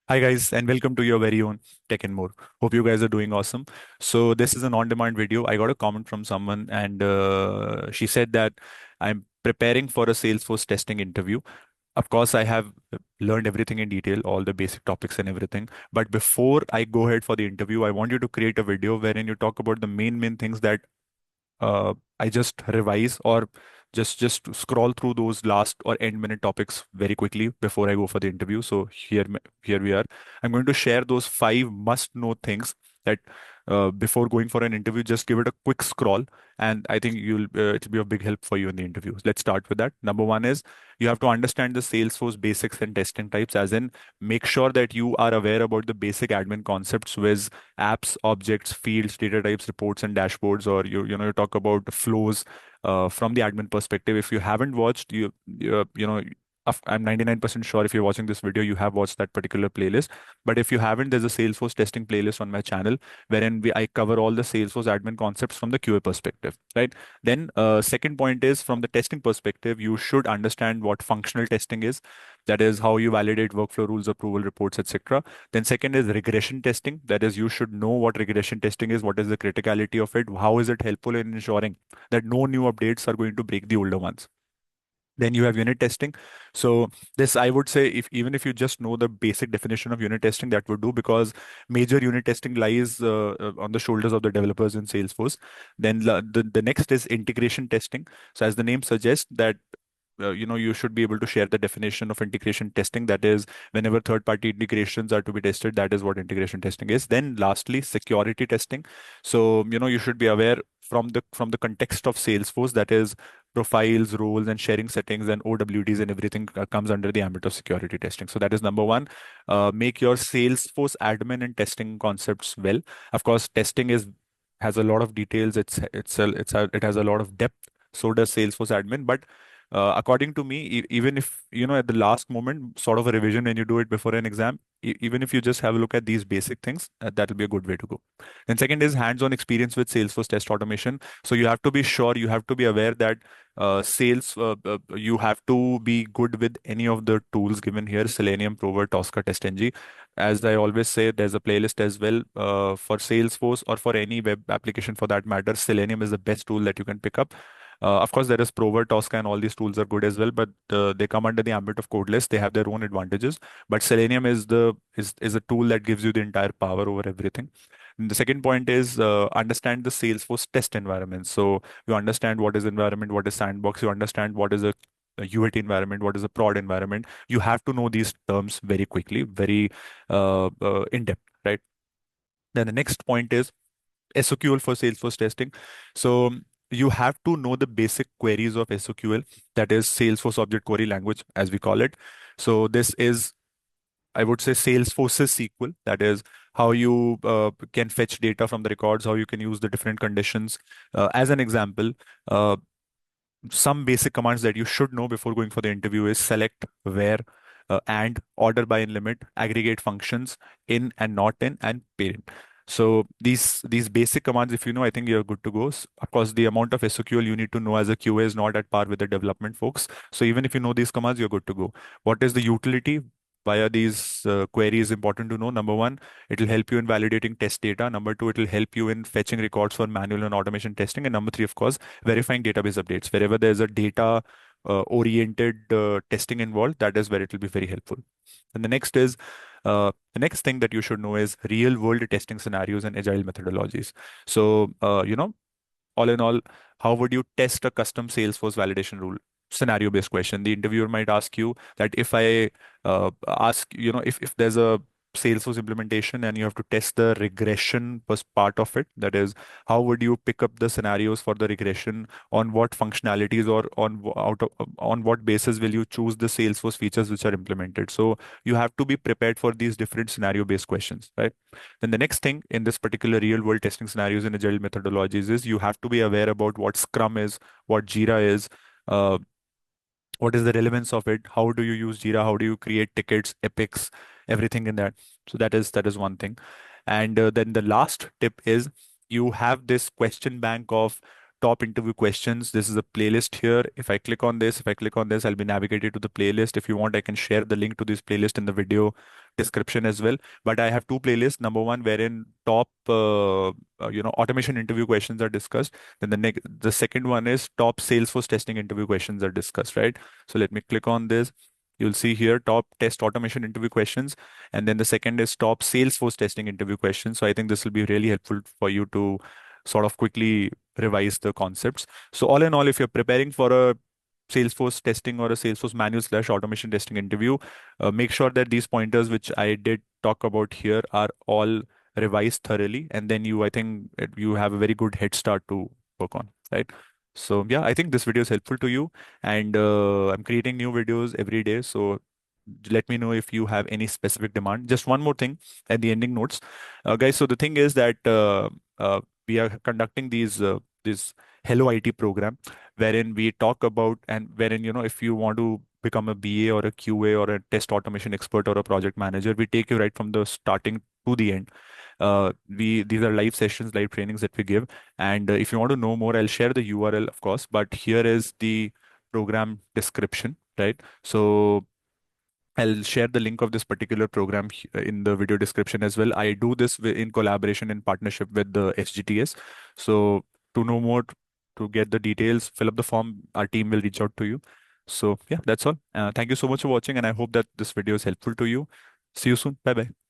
Hi guys, and welcome to your very own Tech and More. Hope you guys are doing awesome. So this is an on-demand video. I got a comment from someone, and she said that I'm preparing for a Salesforce testing interview. Of course, I have learned everything in detail, all the basic topics and everything. But before I go ahead for the interview, I want you to create a video wherein you talk about the main things that I just revise or just scroll through those last or end minute topics very quickly before I go for the interview. So here we are. I'm going to share those five must know things that before going for an interview, just give it a quick scroll, and I think you'll it'll be a big help for you in the interviews. Let's start with that. Number one is you have to understand the Salesforce basics and testing types, as in make sure that you are aware about the basic admin concepts with apps, objects, fields, data types, reports, and dashboards, or you talk about flows from the admin perspective. If you haven't watched, I'm 99% sure if you're watching this video, you have watched that particular playlist. But if you haven't, there's a Salesforce testing playlist on my channel wherein I cover all the Salesforce admin concepts from the QA perspective, right? Then, second point is from the testing perspective, you should understand what functional testing is. That is how you validate workflow rules, approval reports, etc. Then second is regression testing. That is, you should know what regression testing is, what is the criticality of it, how is it helpful in ensuring that no new updates are going to break the older ones. Then you have unit testing. So this, I would say, if even if you just know the basic definition of unit testing, that would do, because major unit testing lies on the shoulders of the developers in Salesforce. Then the next is integration testing. So as the name suggests, that you should be able to share the definition of integration testing. That is, whenever third party integrations are to be tested, that is what integration testing is. Then lastly, security testing. So you should be aware from the context of Salesforce, that is profiles, roles, and sharing settings, and OWDs and everything comes under the ambit of security testing. So that is number one. Make your Salesforce admin and testing concepts well. Of course, testing is has a lot of details. It has a lot of depth. So does Salesforce admin. But according to me, even if at the last moment, sort of a revision when you do it before an exam, even if you just have a look at these basic things, that will be a good way to go. And second is hands-on experience with Salesforce test automation. So you have to be sure, you have to be aware that you have to be good with any of the tools given here: Selenium, Prover, Tosca, TestNG. As I always say, there's a playlist as well for Salesforce, or for any web application for that matter. Selenium is the best tool that you can pick up. Of course, there is Prover, Tosca, and all these tools are good as well, but they come under the ambit of codeless. They have their own advantages, but Selenium is a tool that gives you the entire power over everything. And the second point is understand the Salesforce test environment. So you understand what is environment, what is sandbox. You understand what is a UAT environment, what is a prod environment. You have to know these terms very quickly, very in depth, right? Then the next point is SOQL for Salesforce testing. So you have to know the basic queries of SOQL, that is Salesforce Object Query Language, as we call it. So this is, I would say, Salesforce's SQL. That is how you can fetch data from the records, how you can use the different conditions. As an example, uh, some basic commands that you should know before going for the interview is select, where, and, order by and limit, aggregate functions, in and not in, and parent. So these basic commands, if you know, I think you're good to go. Of course, the amount of SOQL you need to know as a QA is not at par with the development folks. So even if you know these commands, you're good to go. What is the utility via these queries? Important to know. Number one, it will help you in validating test data. Number two, it will help you in fetching records for manual and automation testing. And number three, of course, verifying database updates. Wherever there's a data oriented testing involved, that is where it will be very helpful. And the next thing that you should know is real world testing scenarios and agile methodologies. So, all in all, how would you test a custom Salesforce validation rule? Scenario based question. The interviewer might ask you that if I ask, if there's a Salesforce implementation and you have to test the regression was part of it, that is, how would you pick up the scenarios for the regression? On what functionalities, or on what basis will you choose the Salesforce features which are implemented? So you have to be prepared for these different scenario based questions, right? Then the next thing in this particular real world testing scenarios and agile methodologies is you have to be aware about what Scrum is, what Jira is, uh, what is the relevance of it, how do you use Jira, how do you create tickets, epics, everything in that. So that is one thing. And then the last tip is you have this question bank of top interview questions. This is a playlist here. If I click on this, I'll be navigated to the playlist. If you want, I can share the link to this playlist in the video description as well. But I have two playlists. Number one, wherein top automation interview questions are discussed. Then the second one is top Salesforce testing interview questions are discussed, right? So let me click on this. You'll see here top test automation interview questions, and then the second is top Salesforce testing interview questions. So I think this will be really helpful for you to sort of quickly revise the concepts. So all in all, if you're preparing for a Salesforce testing or a Salesforce manual slash automation testing interview, make sure that these pointers which I did talk about here are all revised thoroughly, and then I think you have a very good head start to work on, right? So yeah, I think this video is helpful to you, and I'm creating new videos every day. So let me know if you have any specific demand. Just one more thing at the ending notes, guys. So the thing is that we are conducting this Hello IT program, wherein we talk about, and wherein if you want to become a BA or a QA or a test automation expert or a project manager, we take you right from the starting to the end. We These are live sessions, live trainings that we give, and if you want to know more, I'll share the URL, of course. But here is the program description, right? So I'll share the link of this particular program in the video description as well. I do this in collaboration in partnership with the SGTS. So to know more, to get the details, fill up the form. Our team will reach out to you. So yeah, that's all. Thank you so much for watching, and I hope that this video is helpful to you. See you soon. Bye bye.